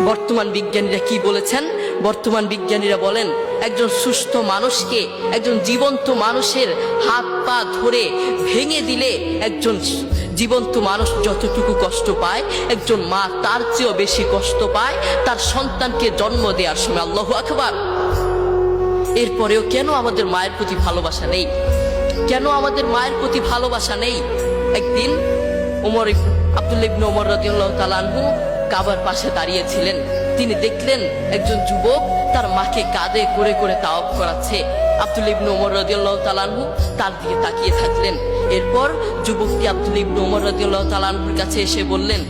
বর্তমান বিজ্ঞানীরা কি বলেছেন? বর্তমান বিজ্ঞানীরা বলেন একজন সুস্থ মানুষকে, একজন জীবন্ত মানুষের হাত পা ধরে ভেঙে দিলে একজন জীবন্ত মানুষ যতটুকু কষ্ট পায়, একজন মা তার চেয়েও বেশি কষ্ট পায় তার সন্তানকে জন্ম দেওয়ার সময়। আল্লাহু আকবার। এরপরেও কেন আমাদের মায়ের প্রতি ভালোবাসা নেই? কেন আমাদের মায়ের প্রতি ভালোবাসা নেই? একদিন আব্দুল্লাহ ইবনে ওমর রাদিয়াল্লাহু তাআলা আনহু কাবার পাশে দাঁড়িয়েছিলেন। তিনি দেখলেন একজন যুবক তার মাকে কাঁধে করে করে তাওয়াফ করাচ্ছে। আব্দুল্লাহ ইবনে ওমর রাদিয়াল্লাহু তাআলা আনহু তার দিকে তাকিয়ে থাকলেন। এরপর যুবকটি আব্দুল্লাহ ইবনে ওমর রাদিয়াল্লাহু তাআলা আনহুর কাছে এসে বললেন,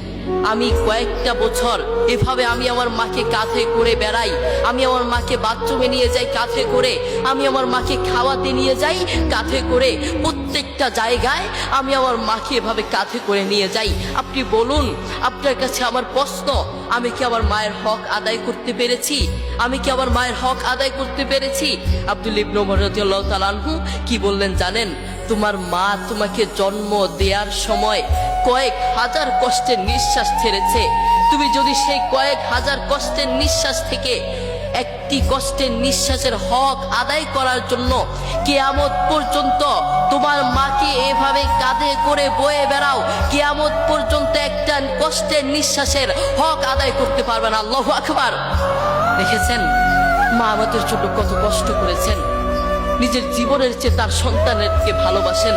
আমি কয়েকটা বছর এভাবে আমি আমার মাকে কাঁধে করে বেড়াই, আমি আমার মাকে বাথরুমে নিয়ে যাই কাঁধে করে, আমি আমার মাকে খাওয়াতে নিয়ে যাই কাঁধে করে, প্রত্যেকটা জায়গায় আমি আমার মাকে এভাবে কাঁধে করে নিয়ে যাই। আপনি বলুন, আপনার কাছে আমার প্রশ্ন, আমি কি আমার মায়ের হক আদায় করতে পেরেছি? আমি কি আমার মায়ের হক আদায় করতে পেরেছি? আব্দুল্লাহ ইবনে ওমর রাদিয়াল্লাহু তাআলা আনহু কি বললেন জানেন? তোমার মা তোমাকে জন্ম দেওয়ার সময় কয়েক হাজার কষ্টের নিঃশ্বাস ছেড়েছে। তুমি যদি সেই কয়েক হাজার কষ্টের নিঃশ্বাস থেকে একটি কষ্টের নিঃশ্বাসের হক আদায় করার জন্য কিয়ামত পর্যন্ত তোমার মাকে এভাবে কাঁধে করে বয়ে বেড়াও, কিয়ামত পর্যন্ত একটা কষ্টের নিঃশ্বাসের হক আদায় করতে পারবে না। আল্লাহু আকবার। দেখেছেন মা আমাদের জন্য কত কষ্ট করেছেন। নিজের জীবনের চেয়ে তার সন্তানেরকে ভালোবাসেন।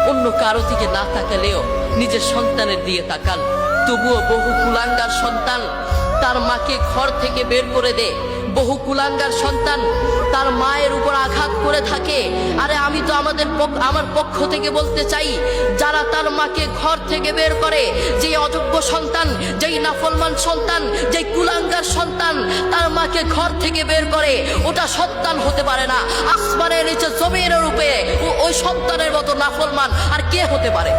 অন্য কারো দিকে না তাকালেও নিজের সন্তানের দিকে তাকান। তবুও বহু কুলাঙ্গার সন্তান তার মাকে ঘর থেকে বের করে দেয়। বহু কুলাঙ্গার সন্তান তার মায়ের উপর আঘাত করে থাকে। আরে আমি তো আমার পক্ষ থেকে বলতে চাই, যারা তার মাকে ঘর থেকে বের করে, যে অযোগ্য সন্তান, যেই নাফরমান সন্তান, যেই কুলাঙ্গার সন্তান তার মাকে ঘর থেকে বের করে, ওটা সন্তান হতে পারে না। আসমানের নিচে জমিনের রূপে ওই সন্তানের মতো নাফরমান আর কে হতে পারে?